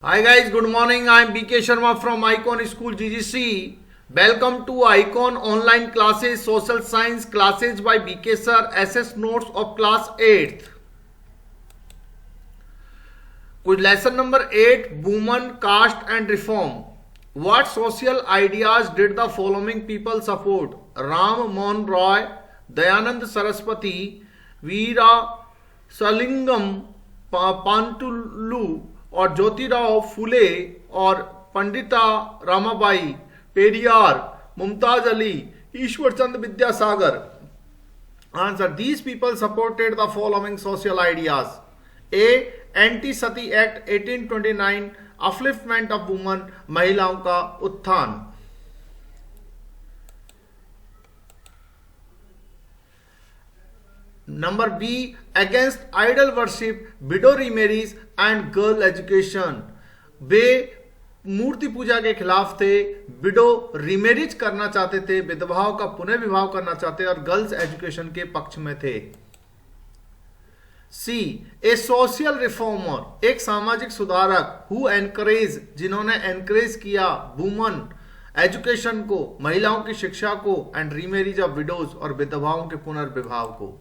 Hi guys, good morning. I am BK Sharma from Icon School GGC. Welcome to Icon online classes, social science classes by BK sir, SS notes of class 8th. Kuch lesson number 8, women, caste and reform. What social ideas did the following people support? Ram Mohan Roy, Dayanand Saraswati, Veera Salingam Pantulu और ज्योतिराव फुले और Pandita Ramabai Periyar Mumtaz Ali Ishwar Chandra Vidyasagar answer these people supported the following social ideas A anti sati act 1829 upliftment of woman महिलाओं का उत्थान number B against idol worship widow remarriage and girl education वे मूर्ति पूजा के खिलाफ थे विडो रीमेरिज करना चाहते थे विधवाओं का पुनः विवाह करना चाहते और गर्ल्स एजुकेशन के पक्ष में थे सी ए सोशल रिफॉर्मर एक सामाजिक सुधारक हु एनकरेज जिन्होंने एनकरेज किया वुमन एजुकेशन को महिलाओं की शिक्षा को एंड रीमेरिज ऑफ विडोज और विधवाओं के पुनर्विवाह को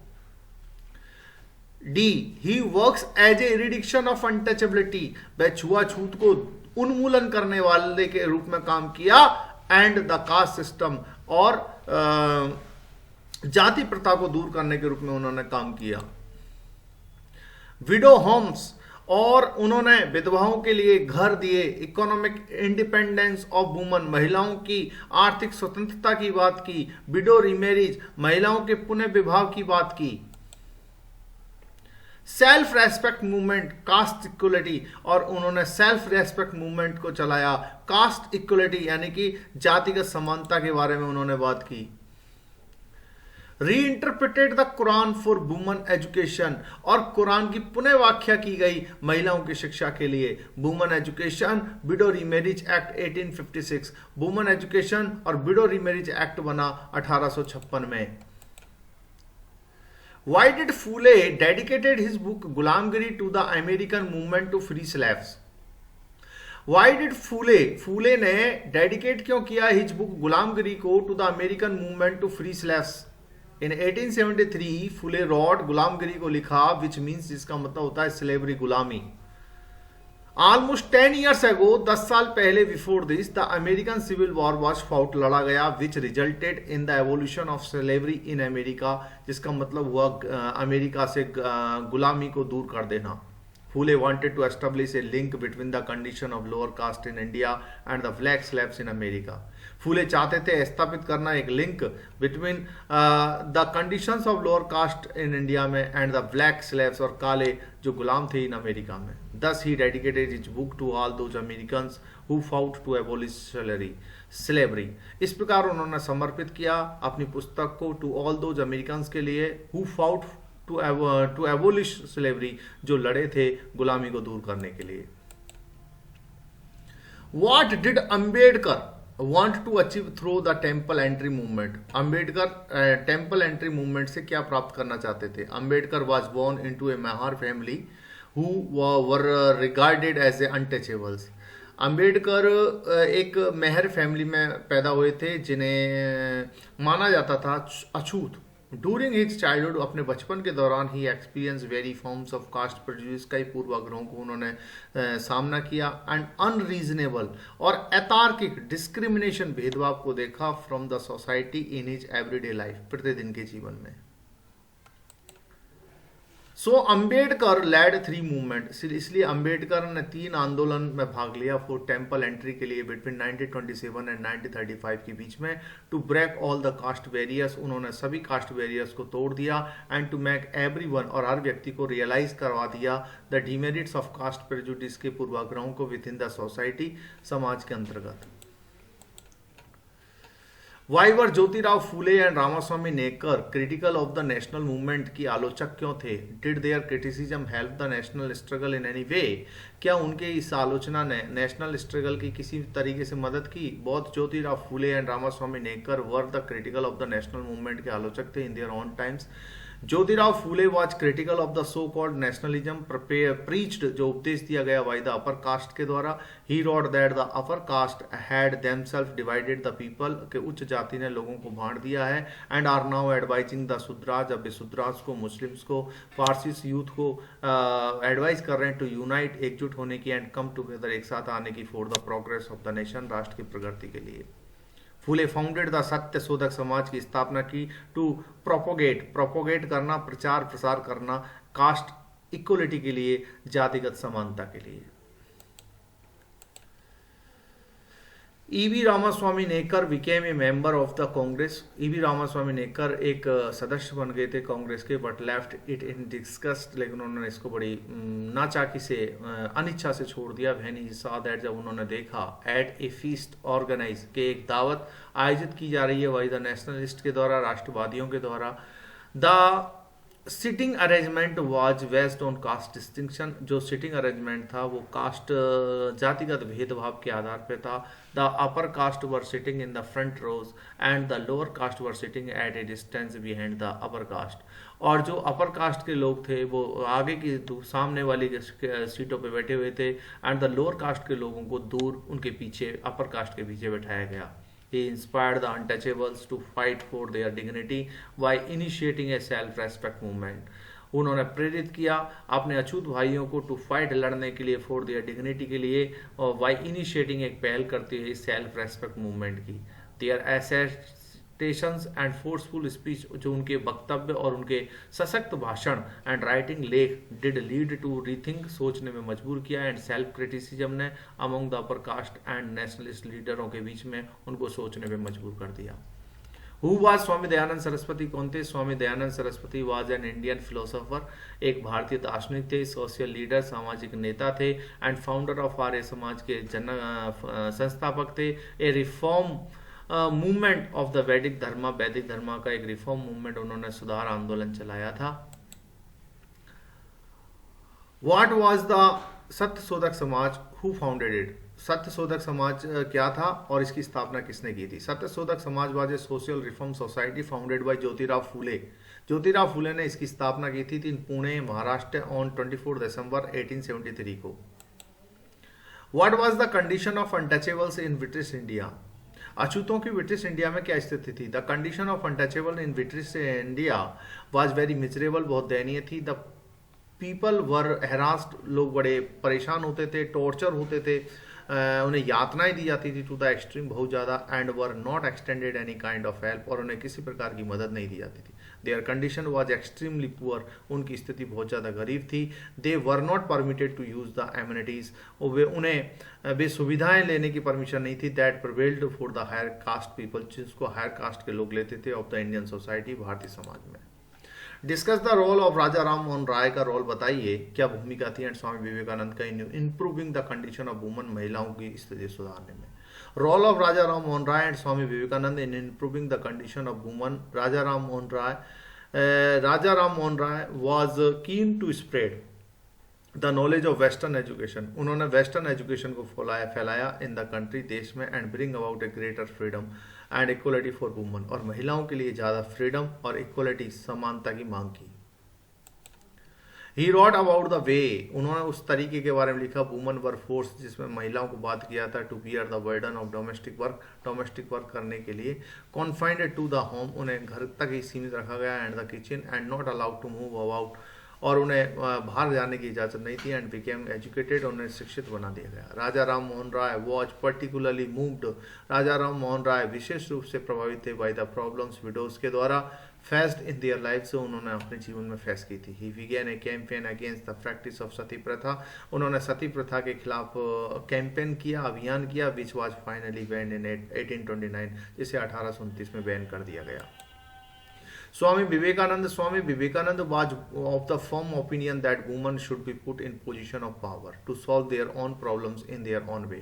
डी he works as a reduction of untouchability वह छुआछूत को उन्मूलन करने वाले के रूप में काम किया एंड द कास्ट सिस्टम और जाति प्रथा को दूर करने के रूप में उन्होंने काम किया विडो होम्स और उन्होंने विधवाओं के लिए घर दिए इकोनॉमिक इंडिपेंडेंस ऑफ वुमन महिलाओं की आर्थिक स्वतंत्रता की बात की विडो रीमेरिज महिलाओं के पुनः विवाह की बात की self respect movement caste equality और उन्होंने सेल्फ रेस्पेक्ट मूवमेंट को चलाया कास्ट इक्वलिटी यानी कि जातिगत समानता के बारे में उन्होंने बात की reinterpreted the Quran for women education और कुरान की पुनः व्याख्या की गई महिलाओं की शिक्षा के लिए women education widow remarriage act 1856 women education और विडो रीमेरिज एक्ट बना 1856 में Why did Phule dedicated his book Gulamgiri to the American movement to free slaves? Why did Phule ने dedicate क्यों किया his book गुलामगिरी को to the American movement to free slaves? In 1873 Phule wrote गुलामगिरी को लिखा which means जिसका मतलब होता है slavery गुलामी Almost 10 years ago 10 साल पहले before this the American Civil War was fought लड़ा गया which resulted in the evolution of slavery in America जिसका मतलब हुआ अमेरिका से गुलामी को दूर कर देना Phule wanted to establish a link between the condition of lower caste in India and the black slaves in America. फूले चाहते थे स्थापित करना एक link between the conditions of lower caste in India में एंड द ब्लैक स्लेव्स और काले जो गुलाम थे इन अमेरिका में दस ही dedicated his book to all those Americans who fought to abolish slavery इस प्रकार उन्होंने समर्पित किया अपनी पुस्तक को टू ऑल दोज अमेरिकन्स के लिए who fought to abolish slavery जो लड़े थे गुलामी को दूर करने के लिए what did Ambedkar want to achieve through the temple entry movement Ambedkar temple entry movement से क्या प्राप्त करना चाहते थे Ambedkar was born into a Mahar family who were regarded as a untouchables Ambedkar एक मेहर फैमिली में पैदा हुए थे जिन्हें माना जाता था अछूत ड्यूरिंग हिज चाइल्डहुड अपने बचपन के दौरान ही experience very forms of caste prejudice कई पूर्वाग्रहों को उन्होंने सामना किया एंड अनरीजनेबल और अतार्किक डिस्क्रिमिनेशन भेदभाव को देखा from the society in his everyday life प्रतिदिन के जीवन में सो अंबेडकर लैड 3 मूवमेंट इसलिए अंबेडकर ने 3 आंदोलन में भाग लिया फॉर टेम्पल एंट्री के लिए बिटवीन 1927 एंड 1935 के बीच में to break all the caste barriers उन्होंने सभी कास्ट बैरियर्स को तोड़ दिया एंड टू मेक एवरीवन और हर व्यक्ति को रियलाइज करवा दिया the demerits of caste prejudice के पूर्वाग्रहों को विद इन द सोसाइटी समाज के अंतर्गत Why were Jyotirao Phule and Ramaswamy Naicker critical of the national movement की आलोचक क्यों थे did their criticism help the national struggle in any way क्या उनके इस आलोचना ने नेशनल स्ट्रगल की किसी तरीके से मदद की both Jyotirao Phule and Ramaswamy Naicker were the critical of the national movement के आलोचक थे in their own times Jyotirao Phule was critical of the so called nationalism preached, जो उपदेश दिया गया बाय द अपर कास्ट के द्वारा। He wrote that the upper caste had themselves divided the people, के उच्च जाति ने लोगों को बांट दिया है। And are now advising the Shudras, अब शूद्राज को, मुस्लिम्स को, पारसीस यूथ को एडवाइस कर रहे हैं टू यूनाइट, एकजुट होने की, एंड कम टुगेदर, एक साथ आने की, for the progress of the nation, राष्ट्र की प्रगति के लिए। फूले फाउंडेड द सत्य शोधक समाज की स्थापना की टू प्रोपोगेट करना, प्रचार प्रसार करना, कास्ट इक्वलिटी के लिए, जातिगत समानता के लिए। E V Ramaswamy Naicker became a member of the Congress. E V Ramaswamy Naicker एक सदस्य बन गए थे कांग्रेस के, but left it in disgust, लेकिन उन्होंने इसको बड़ी नाचाकी से, अनिच्छा से छोड़ दिया। व्हेन ही सॉ दैट, जब उन्होंने देखा, एट ए फीस्ट ऑर्गेनाइज, के एक दावत आयोजित की जा रही है बाय द नेशनलिस्ट के द्वारा, राष्ट्रवादियों के द्वारा। The sitting arrangement was based on caste distinction, जो सिटिंग अरेंजमेंट था वो कास्ट, जातिगत भेदभाव के आधार पर था। The upper caste were sitting in the front rows and the lower caste were sitting at a distance behind the upper caste, और जो अपर कास्ट के लोग थे वो आगे की सामने वाली सीटों पे बैठे हुए थे, एंड द लोअर कास्ट के लोगों को दूर उनके पीछे, अपर कास्ट के पीछे बैठाया गया। He inspired the untouchables to fight for their dignity by initiating a self-respect movement. उन्होंने प्रेरित किया अपने अछूत भाइयों को टू फाइट, लड़ने के लिए, फॉर देयर डिग्निटी के लिए, और बाई इनिशिएटिंग, एक पहल करती है सेल्फ रेस्पेक्ट मूवमेंट की। Their assertions and forceful speech, जो उनके वक्तव्य और उनके सशक्त भाषण एंड राइटिंग लेख डिड लीड टू रीथिंक, सोचने में मजबूर किया, एंड सेल्फ क्रिटिसिज्म ने among the upper caste and nationalist लीडरों के बीच में उनको सोचने में मजबूर कर दिया। हु वाज स्वामी दयानंद सरस्वती, कौन थे? Swami Dayanand Saraswati was an Indian philosopher, एक भारतीय दार्शनिक थे, सोशल लीडर, सामाजिक नेता थे, and founder of Arya Samaj के संस्थापक थे। ए रिफॉर्म मूवमेंट ऑफ द वैदिक धर्म, वैदिक धर्म का एक रिफॉर्म मूवमेंट, उन्होंने सुधार आंदोलन चलाया था। व्हाट वाज द सत्य शोधक समाज, हु फाउंडेड इट? सत्य शोधक समाज क्या था और इसकी स्थापना किसने की थी? Satya Shodhak Samaj was a social reform society founded by Jyotirao Phule. Jyotirao Phule ने इसकी स्थापना की थी पुणे, महाराष्ट्र, ऑन 24 दिसंबर 1873 को। What was the condition of untouchables in British India? अछूतों की ब्रिटिश इंडिया में क्या स्थिति थी? The condition of untouchable in British India was very miserable, बहुत दयनीय थी। द पीपल वर हेरास्ड, लोग बड़े परेशान होते थे, टॉर्चर होते थे, उन्हें यातनाएं दी जाती थी टू द एक्सट्रीम, बहुत ज़्यादा, and were not extended any kind of help, और उन्हें किसी प्रकार की मदद नहीं दी जाती थी। Their condition was extremely poor, उनकी स्थिति बहुत ज़्यादा गरीब थी। They were not permitted to use the amenities, उन्हें वे सुविधाएं लेने की परमिशन नहीं थी। That prevailed for the higher caste people, जिसको हायर कास्ट के लोग लेते थे of the Indian society, Bharatiya Samaj में। Discuss the role of Raja Ram Mohan राय का रोल बताइए, क्या भूमिका थी, एंड स्वामी विवेकानंद का in improving the condition of woman, महिलाओं की स्थिति सुधारने में। Role of Raja Ram Mohan Roy and Swami Vivekananda in improving the condition of woman. Raja Ram Mohan Roy was keen to spread the knowledge of western education, उन्होंने वेस्टर्न एजुकेशन को फैलाया इन द कंट्री, देश में, and bring about a greater freedom and equality for woman, और महिलाओं के लिए ज़्यादा फ्रीडम और इक्वलिटी, समानता की मांग की। ही रॉट अबाउट द वे, उन्होंने उस तरीके के बारे में लिखा, वुमन वर्क फोर्स, जिसमें महिलाओं को बात किया था, to bear the burden of domestic work करने के लिए, कॉन्फाइंड टू द होम, उन्हें घर तक ही सीमित रखा गया, and the kitchen, and not allowed to move about, और उन्हें बाहर जाने की इजाज़त नहीं थी, एंड बिकेम एजुकेटेड, उन्हें शिक्षित बना दिया गया। राजा Ram Mohan Roy was particularly moved, राजा राम मोहन राय विशेष रूप से प्रभावित थे बाय द प्रॉब्लम्स विडोज के द्वारा फेस्ड इन देयर लाइफ, से उन्होंने अपने जीवन में फेस की थी। He began a campaign against the practice of sati प्रथा, उन्होंने सती प्रथा के खिलाफ कैंपेन किया, अभियान किया, which was finally ban in 1829, जिसे 1829 में बैन कर दिया गया। Swami Vivekananda was of the firm opinion that women should be put in position of power to solve their own problems in their own way.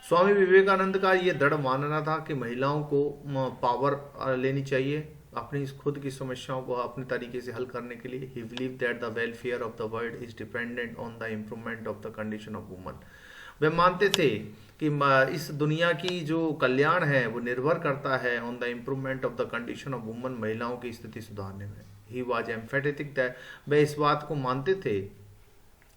स्वामी विवेकानंद का ये दृढ़ मानना था कि महिलाओं को पावर लेनी चाहिए अपनी खुद की समस्याओं को अपने तरीके से हल करने के लिए। He believed that the welfare of the world is dependent on the improvement of the condition of women. वे मानते थे कि इस दुनिया की जो कल्याण है वो निर्भर करता है on the improvement of the condition of woman, महिलाओं की स्थिति सुधारने में। ही वॉज एम्फेटिक दैट, वह इस बात को मानते थे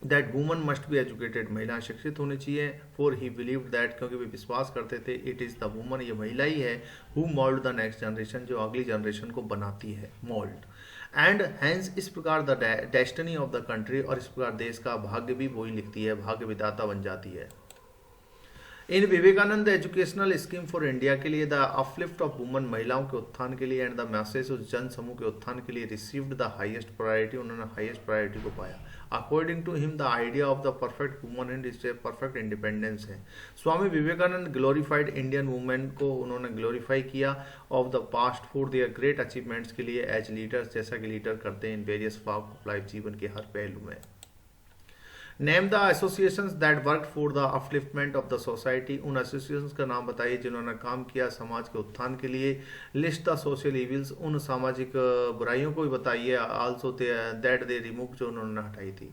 that woman must be educated, महिला शिक्षित होनी चाहिए। फॉर ही बिलीव दैट, क्योंकि वे विश्वास करते थे इट इज़ द वुमन, ये महिला ही है, who mould the next generation, जो अगली जनरेशन को बनाती है, मोल्ड। एंड हैंस, इस प्रकार the destiny of the country, और इस प्रकार देश का भाग्य भी वही लिखती है, भाग्य विधाता बन जाती है। In Vivekananda educational scheme for India के लिए द अपलिफ्ट ऑफ वुमन, महिलाओं के उत्थान के लिए, एंड द मैसेज उस जन समूह के उत्थान के लिए रिसीव्ड द हाईएस्ट प्रायोरिटी, उन्होंने हाईएस्ट प्रायोरिटी को पाया। According to him the idea of the perfect woman and is perfect independence है। Swami Vivekananda glorified Indian women को उन्होंने ग्लोरीफाई किया of the past for their great achievements के लिए एज लीडर्स, जैसा कि लीडर करते हैं in various walk of life, जीवन के हर पहलू में। Name the associations that work for the upliftment of the society, उन एसोसिएशंस का नाम बताइए जिन्होंने काम किया समाज के उत्थान के लिए। लिस्ट द सोशल इविल्स, उन सामाजिक बुराइयों को भी बताइए। आल्सो दैट दे रिमूव, जो उन्होंने हटाई थी।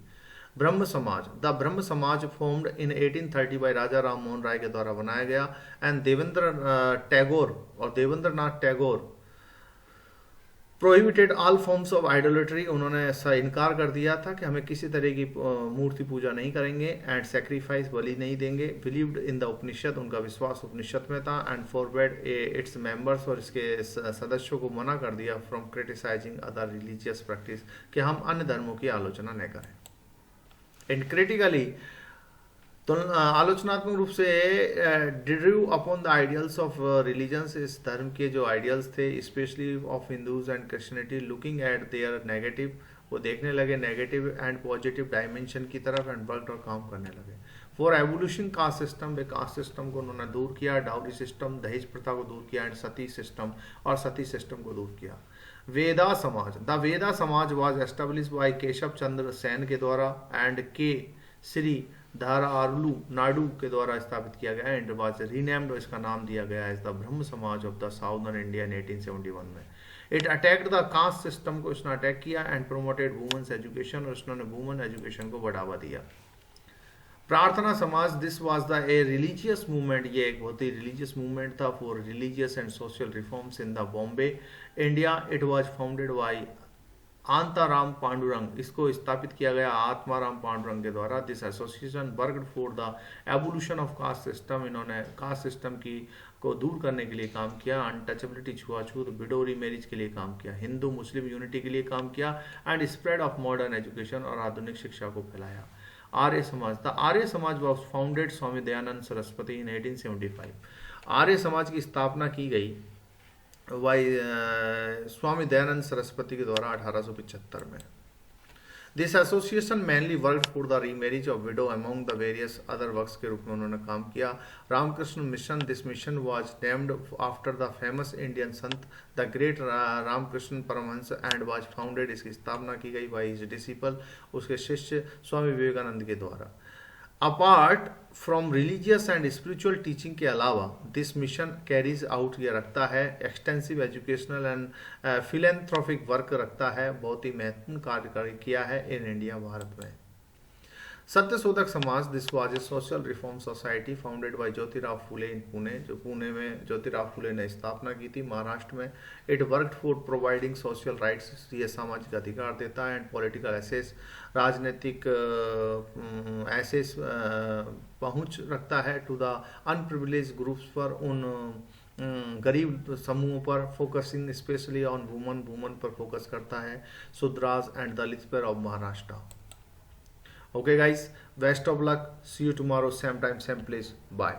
ब्रह्म समाज, the Brahmo Samaj formed in 1830 by Raja Ram Mohan Roy के द्वारा बनाया गया। एंड देवेंद्र टैगोर, और Devendra Nath Tagore prohibited all forms of idolatry, उन्होंने ऐसा इनकार कर दिया था कि हमें किसी तरह की मूर्ति पूजा नहीं करेंगे। एंड सेक्रीफाइस, बलि नहीं देंगे। बिलीव्ड इन द उपनिषद, उनका विश्वास उपनिषद में था। एंड फॉरवर्ड इट्स मेंबर्स, और इसके सदस्यों को मना कर दिया from criticising other religious practice, कि हम अन्य धर्मों की आलोचना न करें। एंड क्रिटिकली, तो आलोचनात्मक रूप से did draw upon the ideals of religions, इस धर्म के जो आइडियल्स थे specially of Hindus and Christianity, looking at their negative, वो देखने लगे नेगेटिव एंड पॉजिटिव डायमेंशन की तरफ, एंड वर्क और काम करने लगे। For evolution caste system, way caste system को उन्होंने दूर किया। डाउरी सिस्टम, दहेज प्रथा को दूर किया। एंड सती सिस्टम, और सती सिस्टम को दूर किया। वेदा समाज, द वेदा समाज was establish by Keshav Chandra Sen के द्वारा एंड के श्री धारालू नाडू के द्वारा स्थापित किया गया। एंड वाज रीनेम्ड, इसका नाम दिया गया एज द ब्रह्म समाज of the southern India in 1871 में। It attacked the caste system को इसने अटैक किया एंड प्रोमोटेड वुमेन्स एजुकेशन, और इसने वुमेन एजुकेशन को बढ़ावा दिया। Prarthana Samaj, this was the a religious movement, ये एक बहुत ही रिलीजियस मूवमेंट था for religious and social reforms in the Bombay India. It was founded by Atmaram Pandurang, इसको स्थापित किया गया आत्माराम पांडुरंग के द्वारा। This association worked for the evolution of caste system, इन्होंने कास्ट सिस्टम की को दूर करने के लिए काम किया। अनटचेबिलिटी, छुआछूत, विडोरी मैरिज के लिए काम किया। हिंदू मुस्लिम यूनिटी के लिए काम किया। And spread of modern education, और आधुनिक शिक्षा को फैलाया। Arya Samaj, the Arya Samaj was founded स्वामी दयानंद सरस्वती इन 1875, आर्य समाज की स्थापना की गई स्वामी दयानंद सरस्वती के द्वारा 1875 में। This association mainly work for the remarriage of widow among the various other works के रूप में उन्होंने काम किया। Ramakrishna Mission, this mission was named after the famous Indian sant the great Ramakrishna Paramahamsa and was founded, इसकी स्थापना की गई बाय हिज डिसिपल, उसके शिष्य स्वामी विवेकानंद के द्वारा। Apart from religious and spiritual teaching के अलावा दिस मिशन कैरीज आउट, ये रखता है extensive educational and philanthropic work रखता है, बहुत ही महत्वपूर्ण कार्य किया है इन इंडिया, भारत में। Satyashodhak Samaj, this was a social reform society founded by Jyotirao Phule in Pune, जो पुणे में ज्योतिराव फुले ने स्थापना की थी महाराष्ट्र में। It worked for providing social rights, ये सामाजिक अधिकार देता है। एंड पॉलिटिकल एसेस, राजनीतिक एसेस पहुंच रखता है टू द अनप्रिविलेज ग्रुप्स पर, उन गरीब समूहों पर, फोकसिंग स्पेशली ऑन वुमन पर फोकस करता है। शूद्रास एंड दलित पर of Maharashtra. Okay guys, best of luck, see you tomorrow same time same place, bye.